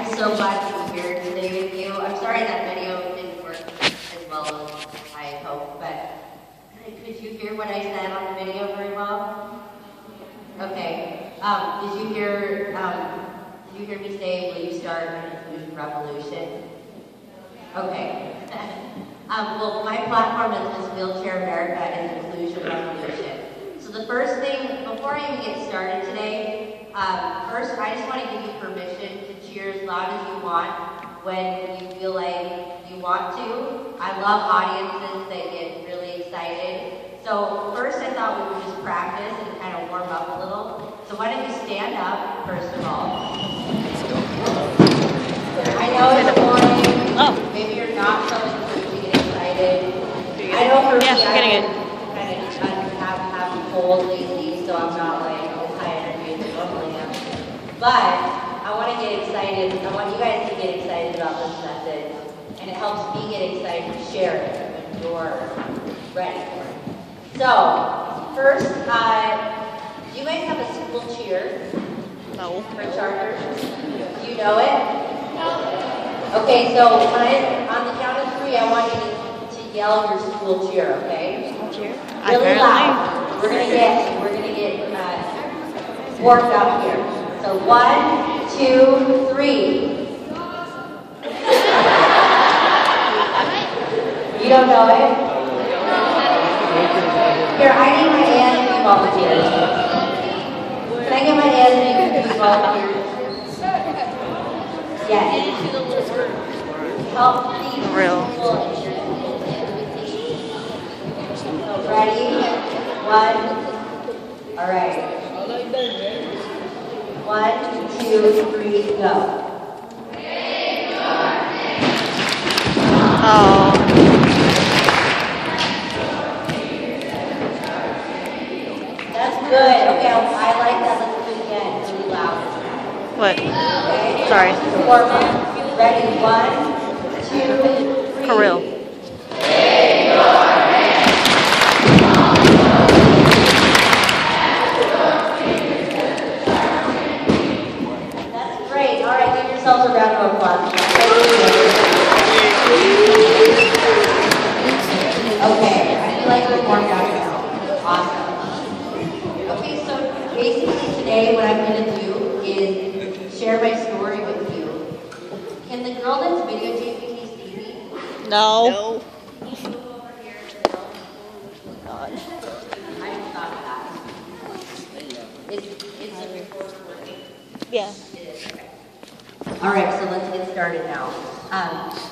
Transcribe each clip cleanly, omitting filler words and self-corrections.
I'm so glad to be here today with you. I'm sorry that video didn't work as well as I hoped, but could you hear what I said on the video very well? Okay. Did you hear me say, will you start an inclusion revolution? Okay. Well, my platform is Miss Wheelchair America and Inclusion Revolution. So the first thing, before I even get started today, first I just want to give you permission to cheer as loud as you want when you feel like you want to. I love audiences that get really excited. So first I thought we would just practice and kind of warm up a little. So why don't you stand up, first of all. I know it's morning. Oh. Maybe you're not so encouraged to get excited. I know for me, I kind of have a cold lately, so I'm not like as high energy as I normally am. But I want to get excited. I want you guys to get excited about this message, and it helps me get excited to share it when you're ready for it. So, first, do you guys have a school cheer? No. For Charter? Do you know it? No. Okay, so on the count of 3, I want you to yell your school cheer, okay? School cheer? Really loud. We're gonna get warmed up here. So 1, 2, 3. You don't know it? Here, I need my Ann to be volunteers. Can I get my Ann to be volunteers? Yes. Help these people. So ready? 1. All right. 1, 2, 3, go. Oh. That's good. Okay, I like that. Let's do it again. Really loud. What? Okay. Sorry. Warm up. Ready? 1, 2, 3. For real. That's great. All right, give yourselves a round of applause. Okay, I feel like we're warmed up now. Awesome. Okay, so basically today what I'm going to do is share my story with you. Can the girl that's videotaping me see me? No. Can you move over here? God. I just thought of that. Is the recorder working? Yeah. It is, okay. All right, so let's get started now.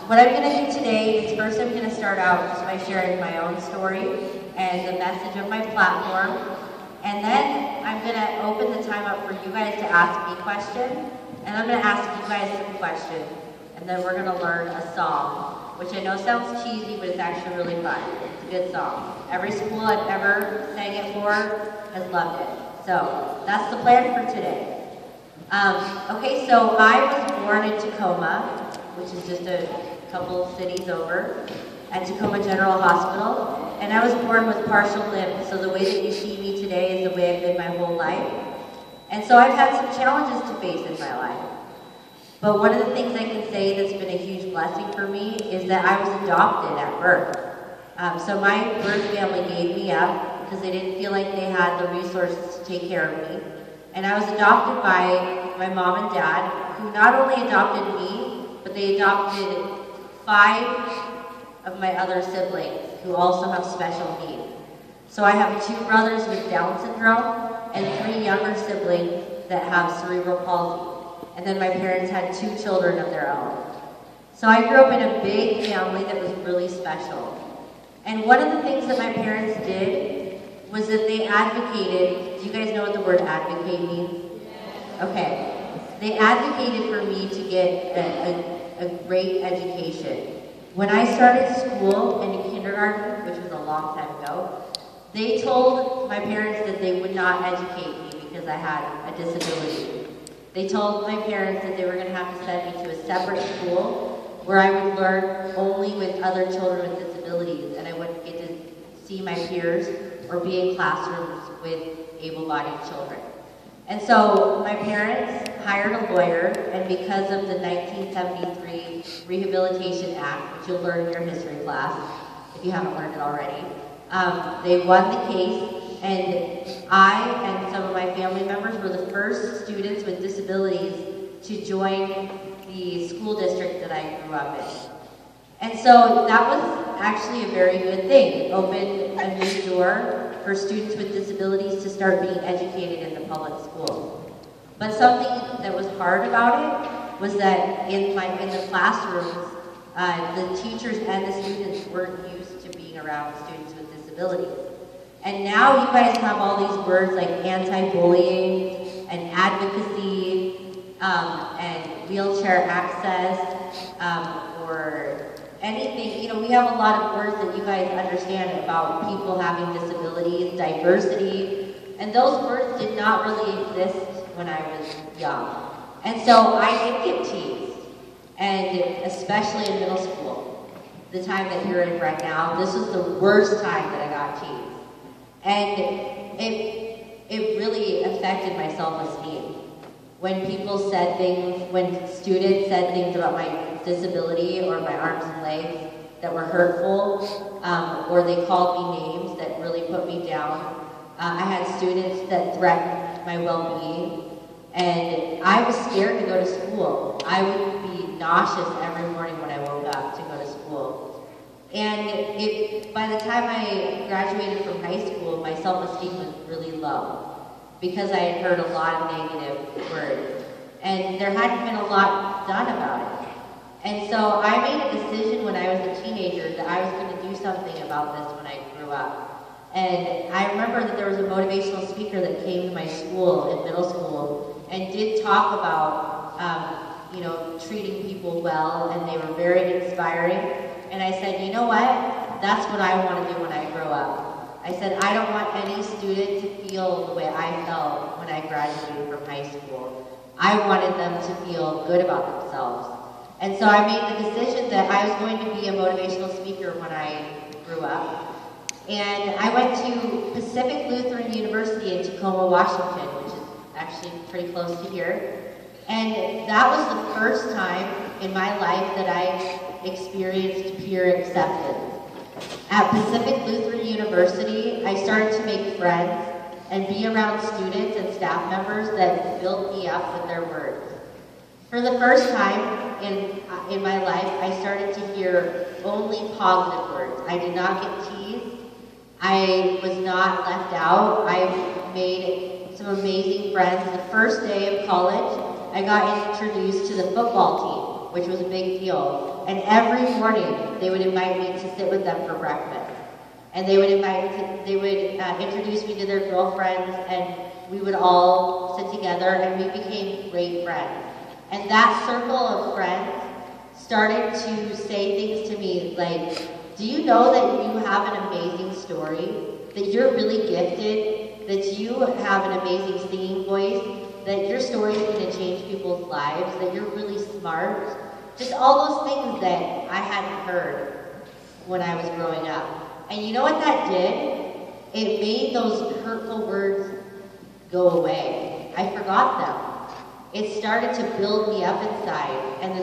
What I'm going to do today is first I'm going to start out just by sharing my own story and the message of my platform. And then I'm going to open the time up for you guys to ask me questions. And I'm going to ask you guys some questions. And then we're going to learn a song, which I know sounds cheesy, but it's actually really fun. It's a good song. Every school I've ever sang it for has loved it. So that's the plan for today. Okay, so I was born in Tacoma, which is just a couple cities over, at Tacoma General Hospital, and I was born with partial limbs, so the way that you see me today is the way I've been my whole life. And so I've had some challenges to face in my life. But one of the things I can say that's been a huge blessing for me is that I was adopted at birth. So my birth family gave me up because they didn't feel like they had the resources to take care of me. And I was adopted by my mom and dad, who not only adopted me, but they adopted 5 of my other siblings who also have special needs. So I have 2 brothers with Down syndrome and 3 younger siblings that have cerebral palsy. And then my parents had 2 children of their own. So I grew up in a big family that was really special. And one of the things that my parents did was that they advocated. Do you guys know what the word advocate means? Okay. They advocated for me to get a great education. When I started school in kindergarten, which was a long time ago, they told my parents that they would not educate me because I had a disability. They told my parents that they were going to have to send me to a separate school where I would learn only with other children with disabilities, and I wouldn't get to see my peers or be in classrooms with able-bodied children. And so my parents hired a lawyer, and because of the 1973 Rehabilitation Act, which you'll learn in your history class, if you haven't learned it already, they won the case, and I and some of my family members were the first students with disabilities to join the school district that I grew up in. And so that was actually a very good thing. It opened a new door for students with disabilities to start being educated in the public schools. But something that was hard about it was that in the classrooms, the teachers and the students weren't used to being around students with disabilities. And now you guys have all these words like anti-bullying and advocacy and wheelchair access or anything. You know, we have a lot of words that you guys understand about people having disabilities, diversity, and those words did not really exist when I was young. And so I did get teased, and especially in middle school, the time that you're in right now, this was the worst time that I got teased. And it really affected my self-esteem. When people said things, when students said things about my disability or my arms and legs that were hurtful, or they called me names that really put me down. I had students that threatened my well-being, and I was scared to go to school. I would be nauseous every morning when I woke up to go to school. And by the time I graduated from high school, my self-esteem was really low because I had heard a lot of negative words. And there hadn't been a lot done about it. And so I made a decision when I was a teenager that I was going to do something about this when I grew up. And I remember that there was a motivational speaker that came to my school in middle school and did talk about, treating people well, and they were very inspiring. And I said, you know what? That's what I want to do when I grow up. I said, I don't want any student to feel the way I felt when I graduated from high school. I wanted them to feel good about themselves. And so I made the decision that I was going to be a motivational speaker when I grew up. And I went to Pacific Lutheran University in Tacoma, Washington, which is actually pretty close to here. And that was the first time in my life that I experienced peer acceptance. At Pacific Lutheran University, I started to make friends and be around students and staff members that built me up with their words. For the first time in my life, I started to hear only positive words. I did not get teased. I was not left out. I made some amazing friends. The first day of college, I got introduced to the football team, which was a big deal. And every morning, they would invite me to sit with them for breakfast. And they would introduce me to their girlfriends, and we would all sit together, and we became great friends. And that circle of friends started to say things to me like, do you know that you have an amazing story? That you're really gifted? That you have an amazing singing voice? That your story is going to change people's lives? That you're really smart? Just all those things that I hadn't heard when I was growing up. And you know what that did? It made those hurtful words go away. I forgot them. It started to build me up inside, and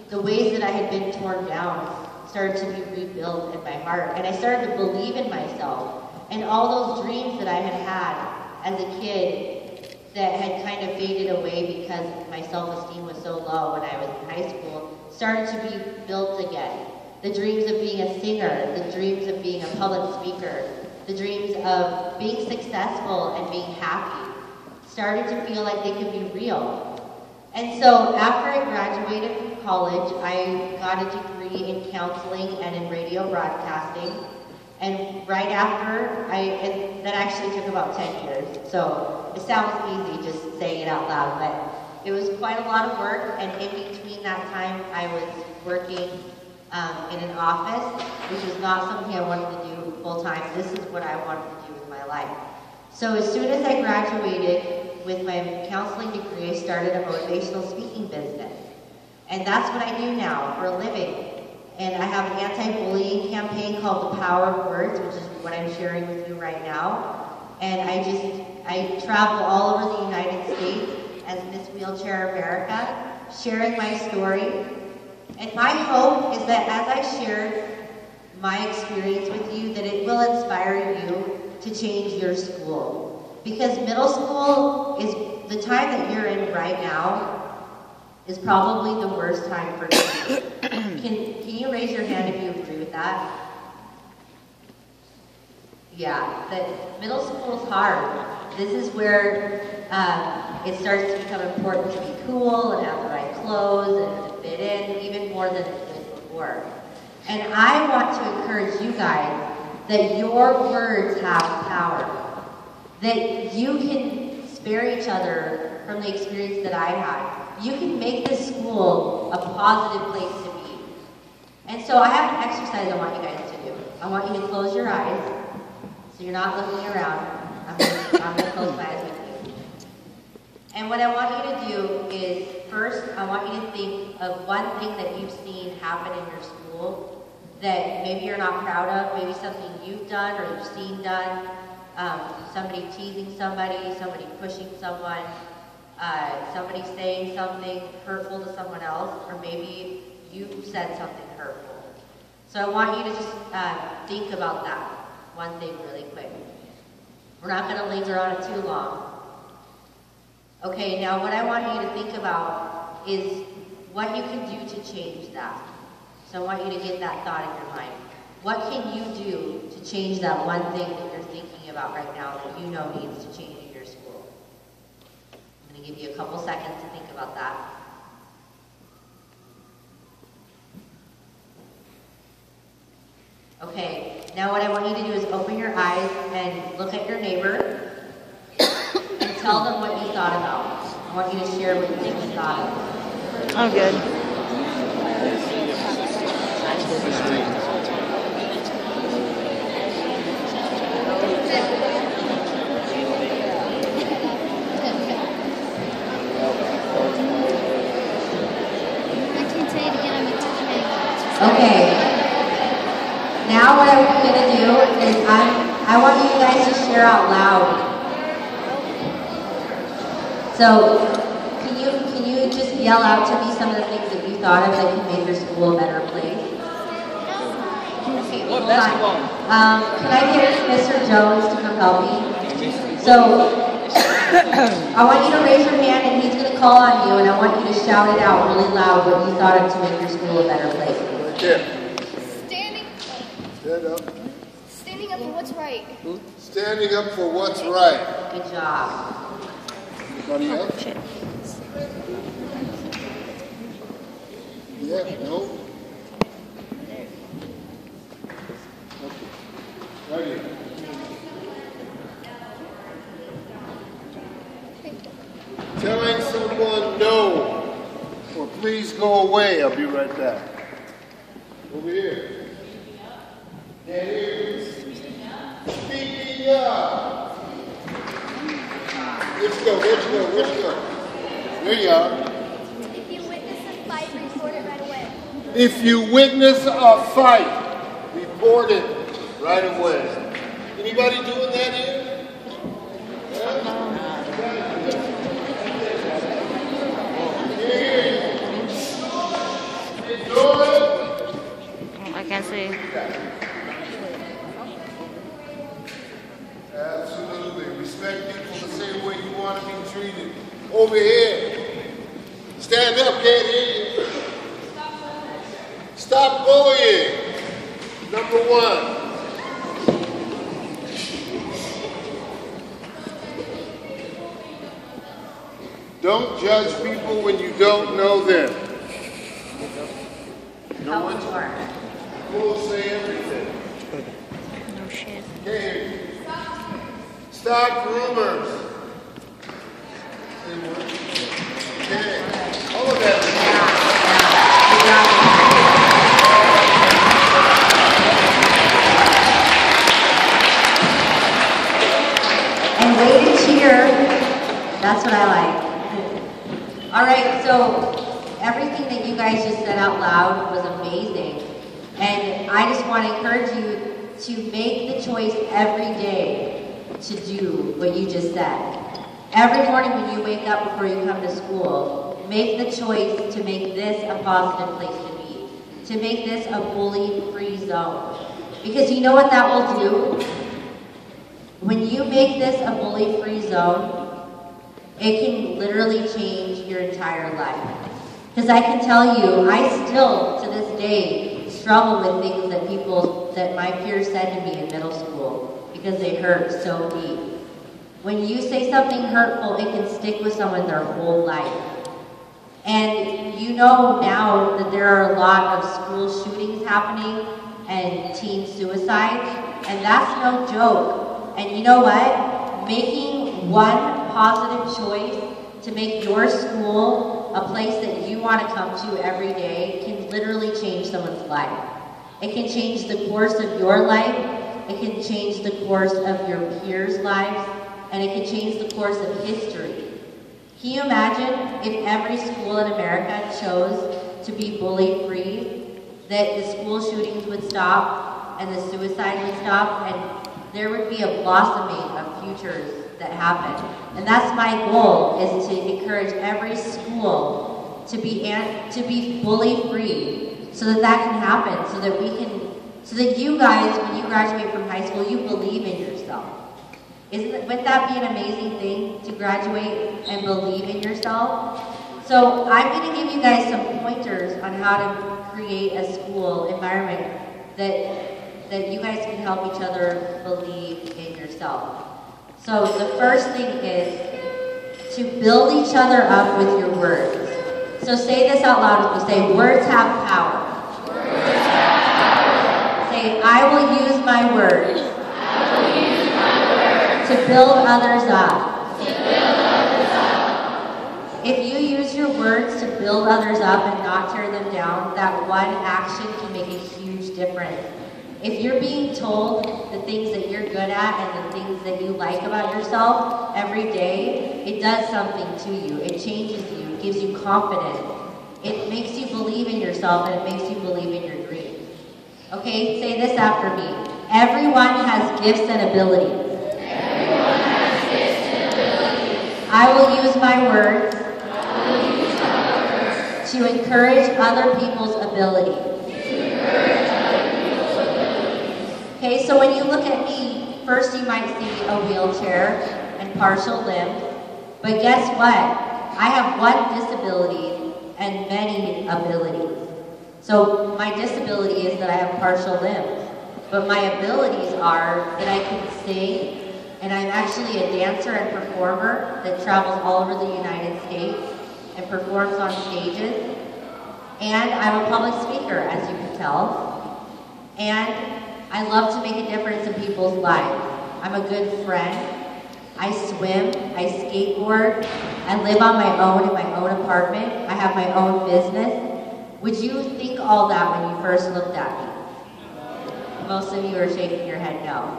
the ways that I had been torn down started to be rebuilt in my heart. And I started to believe in myself. And all those dreams that I had had as a kid that had kind of faded away because my self-esteem was so low when I was in high school started to be built again. The dreams of being a singer, the dreams of being a public speaker, the dreams of being successful and being happy started to feel like they could be real. And so after I graduated from college, I got a degree in counseling and in radio broadcasting. And right after, that actually took about 10 years. So it sounds easy just saying it out loud, but it was quite a lot of work. And in between that time, I was working in an office, which was not something I wanted to do full time. This is what I wanted to do with my life. So as soon as I graduated with my counseling degree, I started a motivational speaking business. And that's what I do now for a living. And I have an anti-bullying campaign called The Power of Words, which is what I'm sharing with you right now. And I just I travel all over the United States as Miss Wheelchair America, sharing my story. And my hope is that as I share my experience with you, that it will inspire you to change your school. Because middle school is the time that you're in right now is probably the worst time for you. Can you raise your hand if you agree with that? Yeah, that middle school is hard. This is where it starts to become important to be cool and have the right clothes and to fit in, even more than it did before. And I want to encourage you guys that your words have power. That you can spare each other from the experience that I had. You can make this school a positive place to be. And so I have an exercise I want you guys to do. I want you to close your eyes, so you're not looking around. I'm going to close my eyes with you. And what I want you to do is, first, I want you to think of one thing that you've seen happen in your school that maybe you're not proud of, maybe something you've done or you've seen done, somebody teasing somebody, somebody pushing someone, somebody saying something hurtful to someone else, or maybe you said something hurtful. So I want you to just think about that one thing really quick. We're not going to linger on it too long. Okay, now what I want you to think about is what you can do to change that. So I want you to get that thought in your mind. What can you do to change that one thing that you're thinking about right now that you know needs to change in your school? I'm going to give you a couple seconds to think about that. Okay, now what I want you to do is open your eyes and look at your neighbor and tell them what you thought about. I want you to share what you think you thought of. I'm good. Okay. Now what I'm going to do is I want you guys to share out loud. So can you just yell out to me some of the things that you thought of that could make your school a better place? Okay, hold on. Can I get Mr. Jones to come help me? So I want you to raise your hand and he's going to call on you, and I want you to shout it out really loud what you thought of to make your school a better place. Stand up. Standing up for what's right. Standing up for what's right. Good job. Anybody else? Yeah, no? Okay. Right here. Telling someone no, or please go away. I'll be right back. Over here. That is speaking up. Let's go. There you are. If you witness a fight, report it right away. If you witness a fight, report it right away. Anybody doing that here? I can't see. Absolutely. Respect people the same way you want to be treated. Over here. Stand up, can't hear you. Stop bullying. Number one. Don't judge people when you don't know them. No one will say everything. No shit. Okay. Stop rumors. Okay. All of that. And way to cheer. That's what I like. All right, so everything that you guys just said out loud was amazing. And I just want to encourage you to make the choice every day to do what you just said. Every morning when you wake up before you come to school, make the choice to make this a positive place to be, to make this a bully-free zone. Because you know what that will do? When you make this a bully-free zone, it can literally change your entire life. Because I can tell you, I still, to this day, struggle with things that my peers said to me in middle school because they hurt so deep. When you say something hurtful, it can stick with someone their whole life. And you know now that there are a lot of school shootings happening and teen suicides, and that's no joke. And you know what? Making one positive choice to make your school a place that you want to come to every day can literally change someone's life. It can change the course of your life, it can change the course of your peers' lives, and it can change the course of history. Can you imagine if every school in America chose to be bully-free, that the school shootings would stop and the suicide would stop, and there would be a blossoming of futures that happen. And that's my goal, is to encourage every school to be bully-free, so that that can happen, so that you guys, when you graduate from high school, you believe in yourself. Wouldn't that be an amazing thing, to graduate and believe in yourself? So I'm going to give you guys some pointers on how to create a school environment that you guys can help each other believe in yourself. So the first thing is to build each other up with your words. So say this out loud with me. Say, words have power. Words have power. Say, I will use my words. I will use my words to build others up. To build others up. If you use your words to build others up and not tear them down, that one action can make a huge difference. If you're being told the things that you're good at and the things that you like about yourself every day, it does something to you. It changes you. It gives you confidence. It makes you believe in yourself, and it makes you believe in your dreams. Okay, say this after me. Everyone has gifts and abilities. Everyone has gifts and abilities. I will use my words, to encourage other people's abilities. Okay, so when you look at me, first you might see a wheelchair and partial limbs, but guess what? I have one disability and many abilities. So my disability is that I have partial limbs, but my abilities are that I can sing, and I'm actually a dancer and performer that travels all over the United States and performs on stages, and I'm a public speaker, as you can tell, and I love to make a difference in people's lives. I'm a good friend. I swim, I skateboard, I live on my own in my own apartment, I have my own business. Would you think all that when you first looked at me? Most of you are shaking your head no.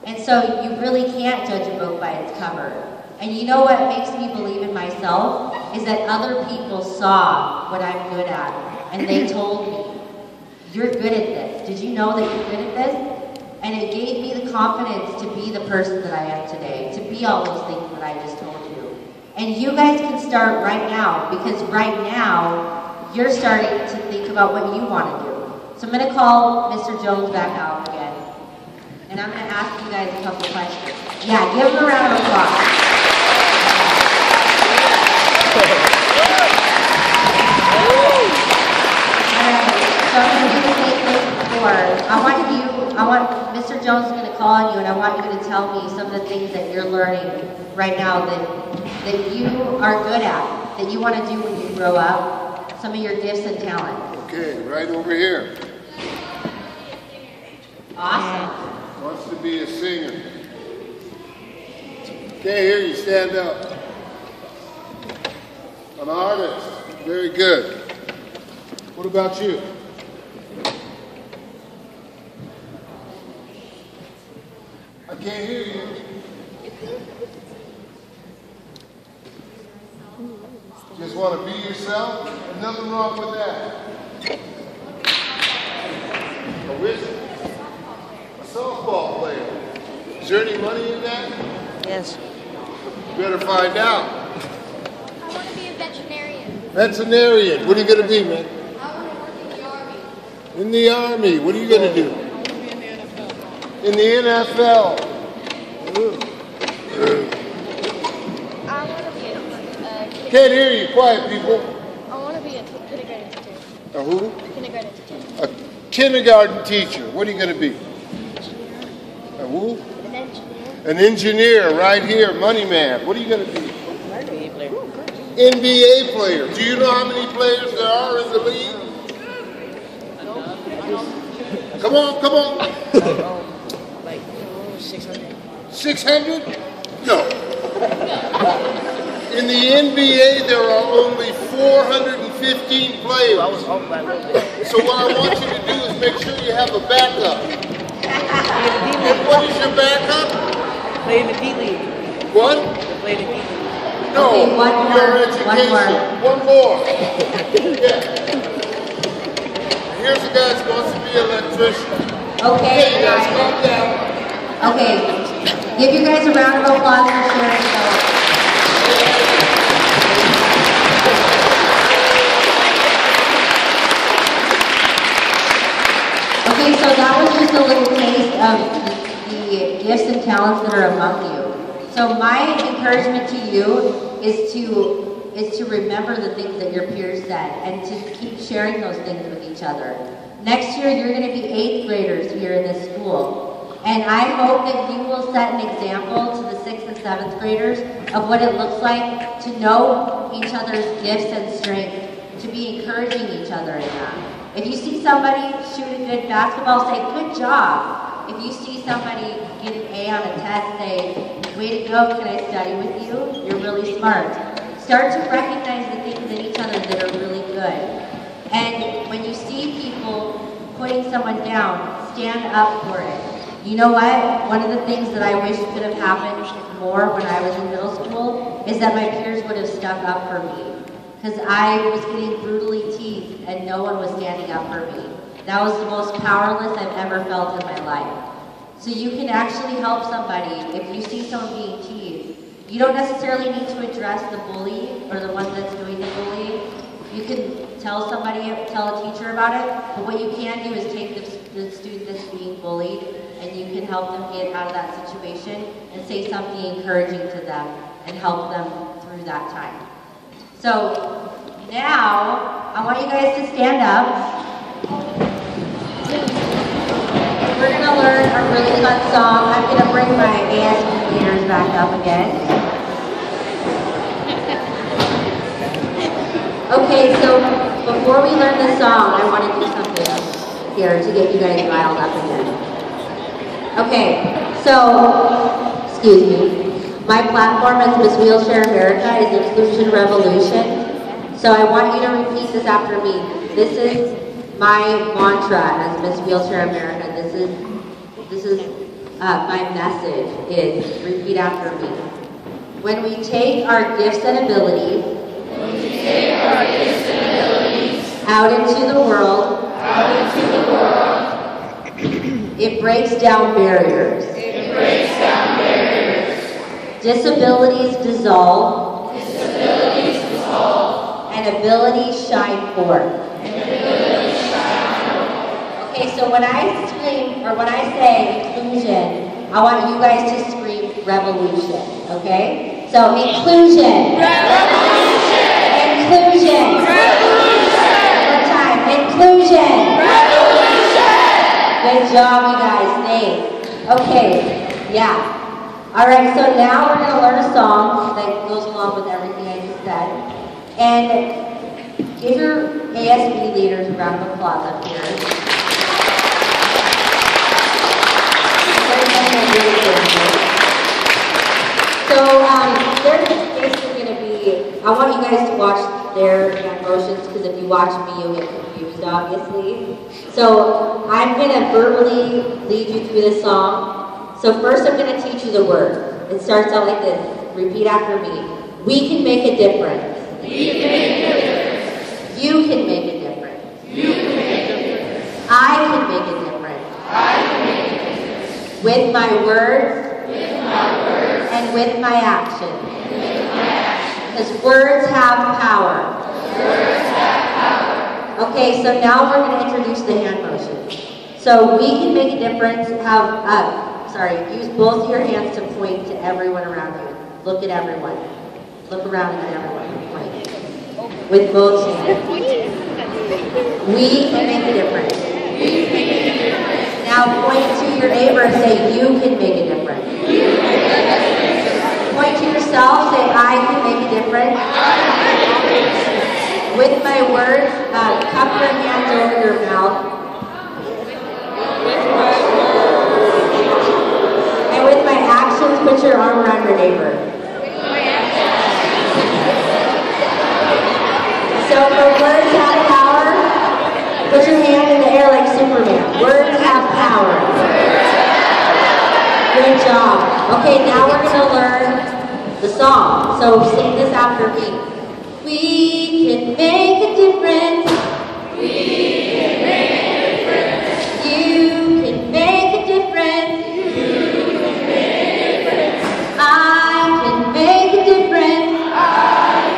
And so you really can't judge a book by its cover. And you know what makes me believe in myself is that other people saw what I'm good at, and they told me, you're good at this. Did you know that you're good at this? And it gave me the confidence to be the person that I am today, to be all those things that I just told you. And you guys can start right now, because right now, you're starting to think about what you want to do. So I'm going to call Mr. Jones back out again. And I'm going to ask you guys a couple questions. Yeah, give him a round of applause. So I'm going to do the same thing before. I want Mr. Jones is going to call on you, and I want you to tell me some of the things that you're learning right now that you are good at, that you want to do when you grow up, some of your gifts and talents. Okay, right over here. Awesome. Wants to be a singer. Can't hear you, stand up. An artist. Very good. What about you? I can't hear you. Just want to be yourself? There's nothing wrong with that. A wizard. A softball player. Is there any money in that? Yes. Better find out. I want to be a veterinarian. Veterinarian. What are you going to be, man? I want to work in the army. In the Army. What are you going to do? In the NFL. I want to be a Can't hear you. Quiet, people. I want to be a kindergarten teacher. A who? Kindergarten teacher. A kindergarten teacher. What are you going to be? A who? An engineer. An engineer right here. Money man. What are you going to be? NBA player. Do you know how many players there are in the league? Come on, come on. Like 600. 600? No. In the NBA, there are only 415 players. I was off by a little bit. So what I want you to do is make sure you have a backup. And what is your backup? Play in the D League. What? Play in the D League. No, Okay, one more, your education. One more. Yeah. Here's a guy who wants to be an electrician. Okay, Hey, you guys, guys. calm down. Okay, give you guys a round of applause for sharing. Okay, so that was just a little taste of the gifts and talents that are among you. So my encouragement to you is to remember the things that your peers said and to keep sharing those things with each other. Next year, you're going to be 8th graders here in this school. And I hope that you will set an example to the 6th and 7th graders of what it looks like to know each other's gifts and strengths, to be encouraging each other in that. If you see somebody shoot a good basketball, say, good job. If you see somebody get an A on a test, say, way to go, can I study with you? You're really smart. Start to recognize the things in each other that are really good. And when you see people putting someone down, stand up for it. You know what? One of the things that I wish could have happened more when I was in middle school is that my peers would have stuck up for me. Because I was getting brutally teased and no one was standing up for me. That was the most powerless I've ever felt in my life. So you can actually help somebody if you see someone being teased. You don't necessarily need to address the bully or the one that's doing the bullying. You can tell somebody, tell a teacher about it, but what you can do is take the student that's being bullied and you can help them get out of that situation and say something encouraging to them and help them through that time. So now, I want you guys to stand up. We're going to learn a really fun song. I'm going to bring my ASB leaders back up again. Okay, so before we learn the song, I want to do something here to get you guys riled up again. Okay, so, excuse me. My platform as Miss Wheelchair America is Inclusion Revolution. So I want you to repeat this after me. This is my mantra as Miss Wheelchair America. This is my message is, repeat after me. When we take our gifts and abilities, out into the world, it breaks down barriers. Disabilities dissolve, and abilities shine forth. Okay, so when I scream, or when I say inclusion, I want you guys to scream revolution, okay? So inclusion. Revolution. Inclusion. Revolution. One more time. Inclusion. Revolution. Good job, you guys. Thanks. Okay, yeah. All right, so now we're going to learn a song that goes along with everything I just said. And give your ASB leaders a round of applause up here. So they're basically going to be, I want you guys to watch their motions because if you watch me, you'll get confused, obviously. So I'm going to verbally lead you through this song. So first I'm going to teach you the word. It starts out like this. Repeat after me. We can make a difference. We can make a difference. You can make a difference. You can make a difference. I can make a difference. I can make a difference. With my words. with my action. Because words have power. Okay, so now we're going to introduce the hand motion. So we can make a difference, use both your hands to point to everyone around you. Look at everyone. Look around at everyone and point. With both hands. We can make a difference. Now point to your neighbor and say, you can make a difference. Point to yourself, say, I can make a difference. With my words, cup your hands over your mouth. And with my actions, put your arm around your neighbor. So for words have power, put your hand in the air like Superman. Words have power. Good job. Okay, now we're going to learn the song. So sing this after me. We can make a difference. We can make a difference. You can make a difference. You can make a difference. I can make a difference. I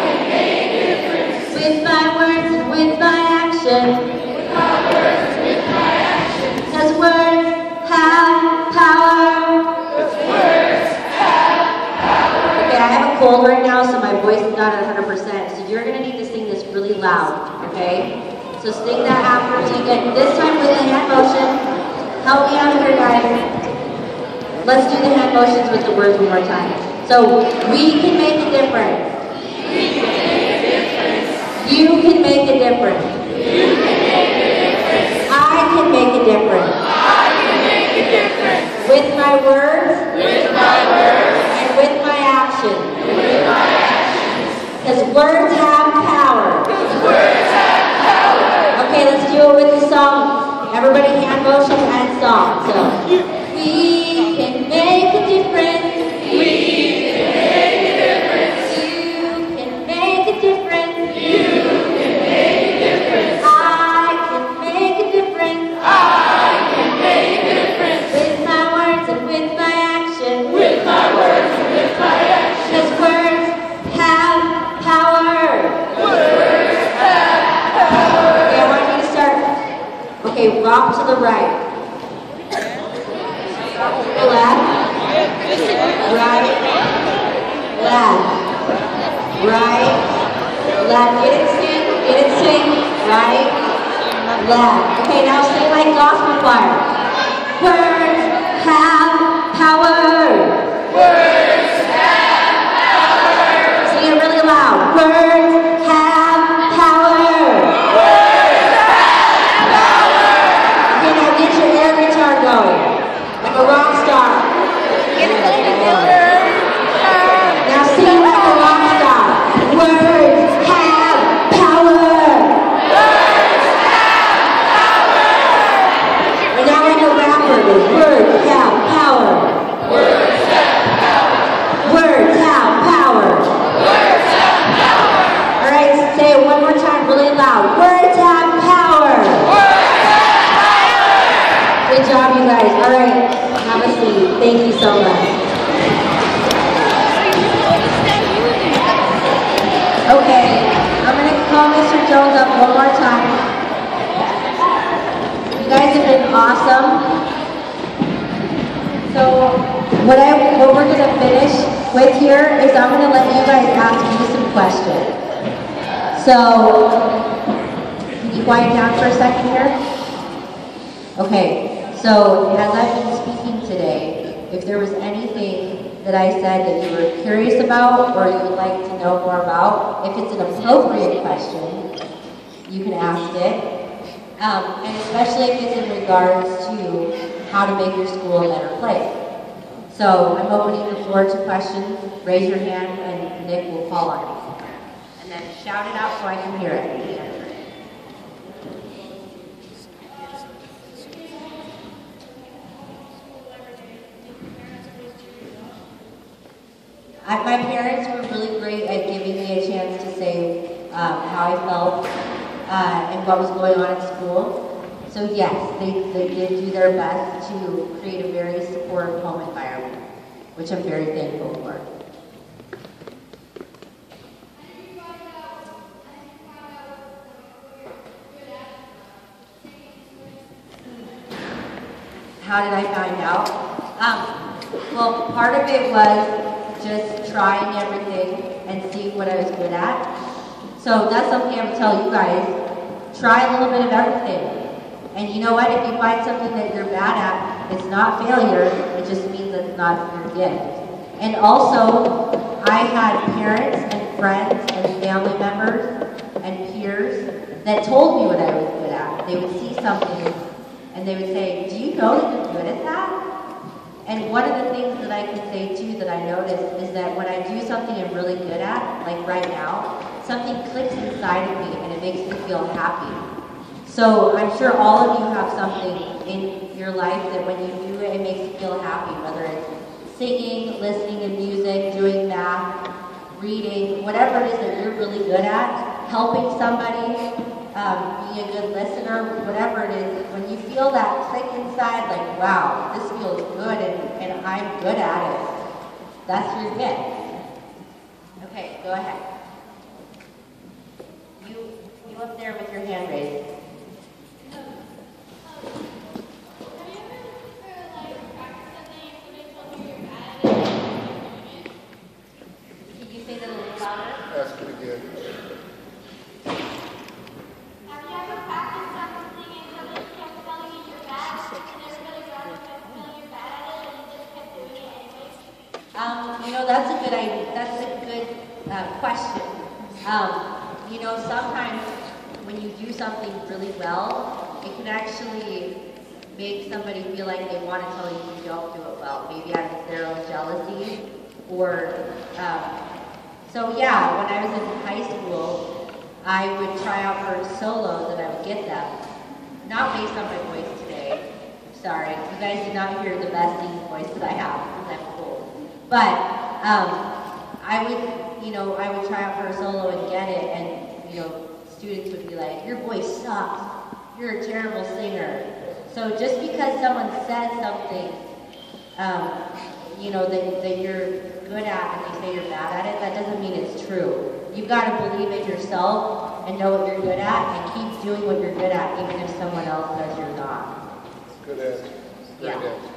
can make a difference. With my words and with my action. With my words and with my action. 'Cause words have power. 'Cause words have power. Okay, I have a cold right now, so my voice is not at 100%. So you're going to need to sing this really loud, okay? So sing that after me again. This time with the hand motion. Help me out here, guys. Let's do the hand motions with the words one more time. So, we can make a difference. We can make a difference. You can make a difference. You can make a difference. I can make a difference. I can make a difference. With my words. With my words. And with my actions. With my actions. Because words have power. Because words have power. Okay, let's do it with the song. Everybody hand motion and song. So, we can make a difference. We can make a difference. You can make a difference. You can make a difference. I can make a difference. I can make a difference. With my words and with my action. With my words and with my action. 'Cause words have power. Words have power. Okay, I want you to start. Okay, rock to the right. Left. Right. Left. Right. Left. Get it sing. Get it sing. Right. Left. Okay, now sing like gospel choir. Words have power. Words have power. Sing it really loud. Words have power. Words have power. Okay, now get your air guitar going. Like a rock star. Now sing like a rock star. Words have power. Words have power. And now like a rapper. Words have power. Words have power. Words have power. Words have power. All right, say it one more time really loud. Words have power. Words have power. Good job, you guys. All right, have a seat. Thank you so much. Okay, I'm going to call Mr. Jones up one more time. You guys have been awesome. So what we're going to finish with here is I'm going to let you guys ask me some questions. So, can you quiet down for a second here? Okay, so as I've been speaking today, if there was anything that I said that you were curious about or you would like to know more about, if it's an appropriate question, you can ask it. And especially if it's in regards to how to make your school a better place. So I'm opening the floor to questions. Raise your hand and Nick will call on you. And then shout it out so I can hear it. My parents were really great at giving me a chance to say how I felt and what was going on at school. So yes, they did do their best to create a very supportive home environment. which I'm very thankful for. How did I find out? Well, part of it was just trying everything and seeing what I was good at. So that's something I would tell you guys. Try a little bit of everything. And you know what? If you find something that you're bad at, it's not failure. It just means that it's not your gift. And also, I had parents and friends and family members and peers that told me what I was good at. They would see something and they would say, do you know that you're good at that? And one of the things that I can say too that I noticed is that when I do something I'm really good at, like right now, something clicks inside of me and it makes me feel happy. So I'm sure all of you have something in your life that when you do it, it makes you feel happy, whether it's singing, listening to music, doing math, reading, whatever it is that you're really good at, helping somebody, being a good listener, whatever it is, when you feel that click inside, like, wow, this feels good and I'm good at it, that's your gift. Okay, go ahead. You up there with your hand raised. Can you say that a little louder? Ask it again. Have you ever practiced something and somebody kept telling you you're bad, and everybody around you kept telling you're bad at it, and you just kept doing it anyway? You know, that's a good idea. That's a good question. You know, sometimes when you do something really well, it can actually make somebody feel like they want to tell you you don't do it well, maybe out of their own jealousy, or so yeah. When I was in high school, I would try out for solos and I would get them. Not based on my voice today. I'm sorry, you guys did not hear the best singing voice that I have because I'm old. But I would try out for a solo and get it, and you know, students would be like, "Your voice sucks. You're a terrible singer." So just because someone says something, you know, that you're good at, and they say you're bad at it, that doesn't mean it's true. You've got to believe in yourself and know what you're good at, and keep doing what you're good at, even if someone else says you're not. Good answer. Great Yeah. answer.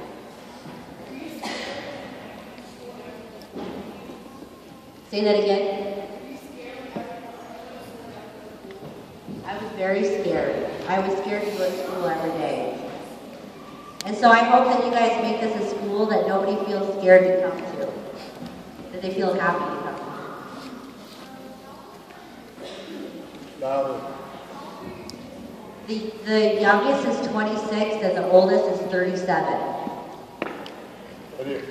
Say that again. I was very scared. I was scared to go to school every day. And so I hope that you guys make this a school that nobody feels scared to come to, that they feel happy to come to. Louder. The youngest is 26 and the oldest is 37. Right here.